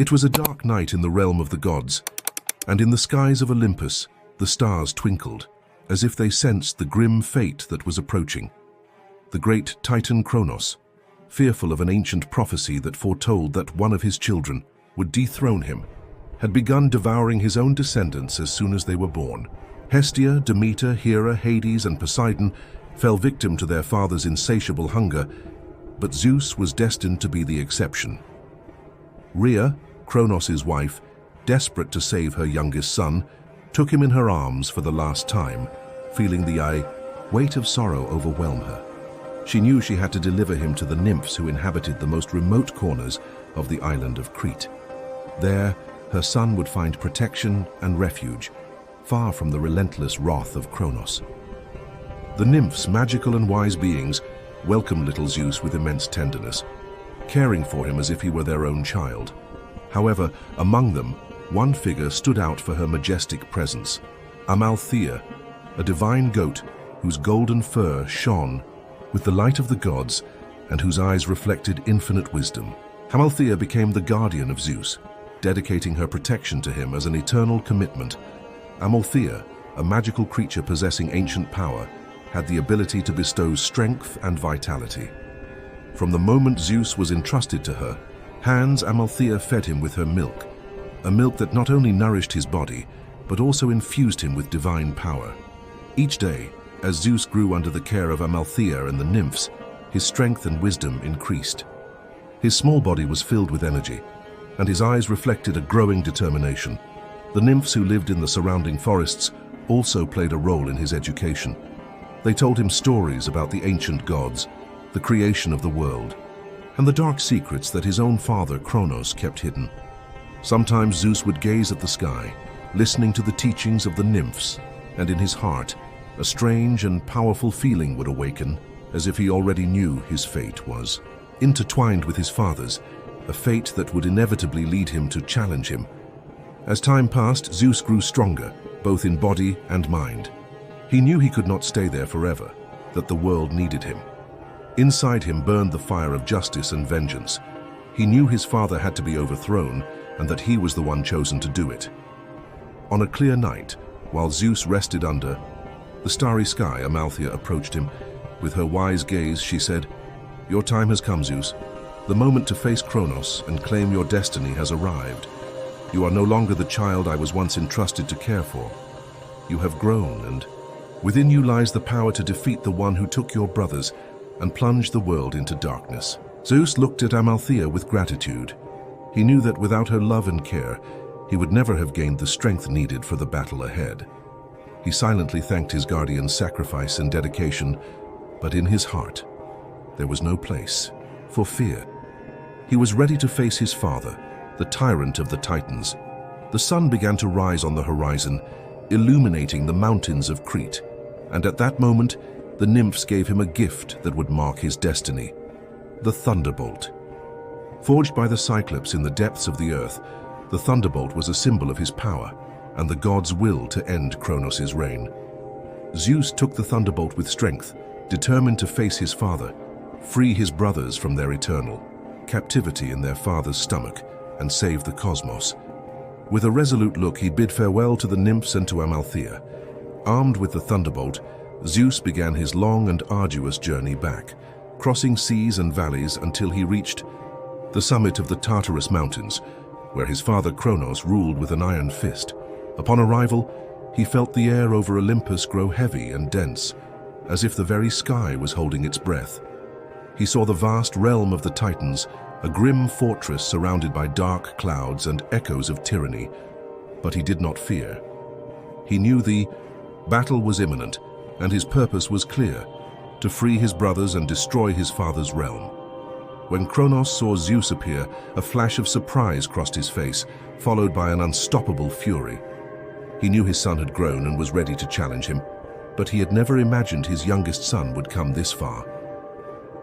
It was a dark night in the realm of the gods, and in the skies of Olympus, the stars twinkled, as if they sensed the grim fate that was approaching. The great Titan Cronos, fearful of an ancient prophecy that foretold that one of his children would dethrone him, had begun devouring his own descendants as soon as they were born. Hestia, Demeter, Hera, Hades, and Poseidon fell victim to their father's insatiable hunger, but Zeus was destined to be the exception. Rhea, Cronos' wife, desperate to save her youngest son, took him in her arms for the last time, feeling the weight of sorrow overwhelm her. She knew she had to deliver him to the nymphs who inhabited the most remote corners of the island of Crete. There, her son would find protection and refuge, far from the relentless wrath of Cronos. The nymphs, magical and wise beings, welcomed little Zeus with immense tenderness, caring for him as if he were their own child. However, among them, one figure stood out for her majestic presence: Amalthea, a divine goat whose golden fur shone with the light of the gods and whose eyes reflected infinite wisdom. Amalthea became the guardian of Zeus, dedicating her protection to him as an eternal commitment. Amalthea, a magical creature possessing ancient power, had the ability to bestow strength and vitality. From the moment Zeus was entrusted to her hands, Amalthea fed him with her milk, a milk that not only nourished his body, but also infused him with divine power. Each day, as Zeus grew under the care of Amalthea and the nymphs, his strength and wisdom increased. His small body was filled with energy, and his eyes reflected a growing determination. The nymphs who lived in the surrounding forests also played a role in his education. They told him stories about the ancient gods, the creation of the world, and the dark secrets that his own father, Cronos, kept hidden. Sometimes Zeus would gaze at the sky, listening to the teachings of the nymphs, and in his heart, a strange and powerful feeling would awaken, as if he already knew his fate was intertwined with his father's, a fate that would inevitably lead him to challenge him. As time passed, Zeus grew stronger, both in body and mind. He knew he could not stay there forever, that the world needed him. Inside him burned the fire of justice and vengeance. He knew his father had to be overthrown, and that he was the one chosen to do it. On a clear night, while Zeus rested under the starry sky, Amalthea approached him. With her wise gaze, she said, "Your time has come, Zeus. The moment to face Cronos and claim your destiny has arrived. You are no longer the child I was once entrusted to care for. You have grown, and within you lies the power to defeat the one who took your brothers and plunged the world into darkness." Zeus looked at Amalthea with gratitude. He knew that without her love and care, he would never have gained the strength needed for the battle ahead. He silently thanked his guardian's sacrifice and dedication, but in his heart, there was no place for fear. He was ready to face his father, the tyrant of the Titans. The sun began to rise on the horizon, illuminating the mountains of Crete, and at that moment, the nymphs gave him a gift that would mark his destiny: the thunderbolt. Forged by the Cyclops in the depths of the earth, the thunderbolt was a symbol of his power and the gods' will to end Cronos' reign. Zeus took the thunderbolt with strength, determined to face his father, free his brothers from their eternal captivity in their father's stomach, and save the cosmos. With a resolute look, he bid farewell to the nymphs and to Amalthea. Armed with the thunderbolt, Zeus began his long and arduous journey back, crossing seas and valleys until he reached the summit of the Tartarus Mountains, where his father Cronos ruled with an iron fist. Upon arrival, he felt the air over Olympus grow heavy and dense, as if the very sky was holding its breath. He saw the vast realm of the Titans, a grim fortress surrounded by dark clouds and echoes of tyranny, but he did not fear. He knew the battle was imminent, and his purpose was clear: to free his brothers and destroy his father's realm. When Cronos saw Zeus appear, a flash of surprise crossed his face, followed by an unstoppable fury. He knew his son had grown and was ready to challenge him, but he had never imagined his youngest son would come this far.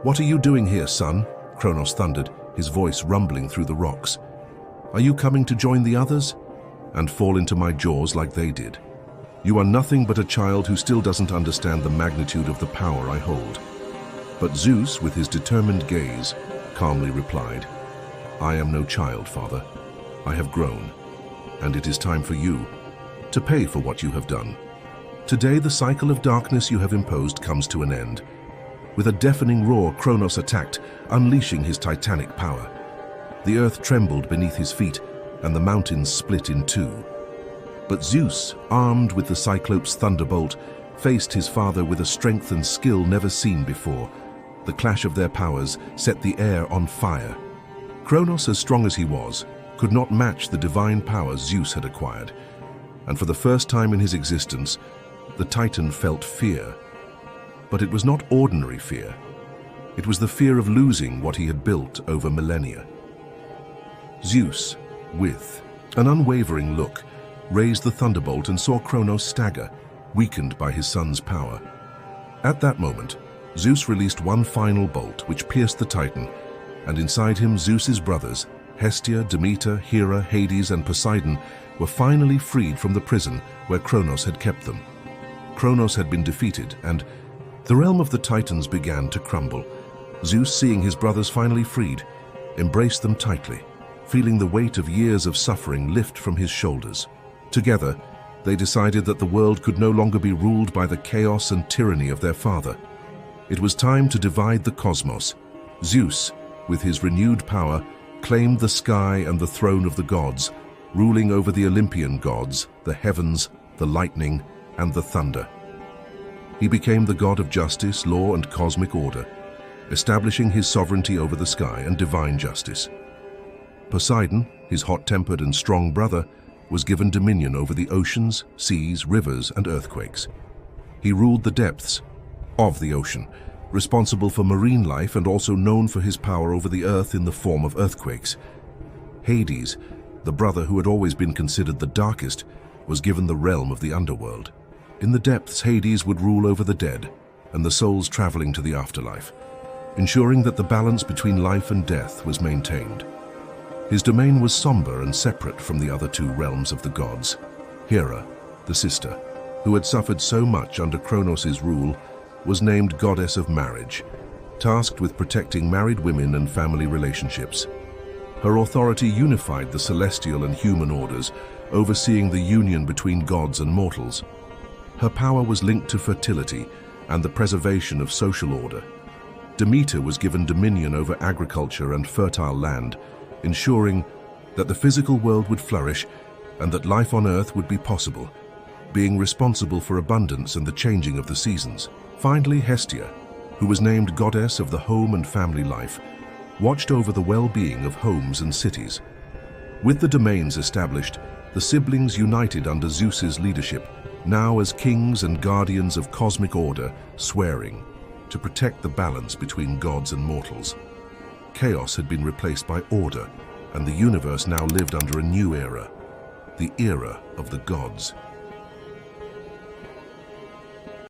"What are you doing here, son?" Cronos thundered, his voice rumbling through the rocks. "Are you coming to join the others and fall into my jaws like they did? You are nothing but a child who still doesn't understand the magnitude of the power I hold." But Zeus, with his determined gaze, calmly replied, "I am no child, father. I have grown, and it is time for you to pay for what you have done. Today, the cycle of darkness you have imposed comes to an end. With a deafening roar, Cronos attacked, unleashing his titanic power. The earth trembled beneath his feet, and the mountains split in two. But Zeus, armed with the Cyclops' thunderbolt, faced his father with a strength and skill never seen before. The clash of their powers set the air on fire. Cronos, as strong as he was, could not match the divine powers Zeus had acquired, and for the first time in his existence, the Titan felt fear. But it was not ordinary fear. It was the fear of losing what he had built over millennia. Zeus, with an unwavering look, raised the thunderbolt and saw Cronos stagger, weakened by his son's power. At that moment, Zeus released one final bolt which pierced the Titan, and inside him Zeus's brothers, Hestia, Demeter, Hera, Hades, and Poseidon, were finally freed from the prison where Cronos had kept them. Cronos had been defeated, and the realm of the Titans began to crumble. Zeus, seeing his brothers finally freed, embraced them tightly, feeling the weight of years of suffering lift from his shoulders. Together, they decided that the world could no longer be ruled by the chaos and tyranny of their father. It was time to divide the cosmos. Zeus, with his renewed power, claimed the sky and the throne of the gods, ruling over the Olympian gods, the heavens, the lightning, and the thunder. He became the god of justice, law, and cosmic order, establishing his sovereignty over the sky and divine justice. Poseidon, his hot-tempered and strong brother, was given dominion over the oceans, seas, rivers, and earthquakes. He ruled the depths of the ocean, responsible for marine life and also known for his power over the earth in the form of earthquakes. Hades, the brother who had always been considered the darkest, was given the realm of the underworld. In the depths, Hades would rule over the dead and the souls traveling to the afterlife, ensuring that the balance between life and death was maintained. His domain was somber and separate from the other two realms of the gods. Hera, the sister, who had suffered so much under Cronos' rule, was named Goddess of Marriage, tasked with protecting married women and family relationships. Her authority unified the celestial and human orders, overseeing the union between gods and mortals. Her power was linked to fertility and the preservation of social order. Demeter was given dominion over agriculture and fertile land, ensuring that the physical world would flourish and that life on Earth would be possible, being responsible for abundance and the changing of the seasons. Finally, Hestia, who was named Goddess of the Home and Family Life, watched over the well-being of homes and cities. With the domains established, the siblings united under Zeus's leadership, now as kings and guardians of cosmic order, swearing to protect the balance between gods and mortals. Chaos had been replaced by order, and the universe now lived under a new era, the era of the gods.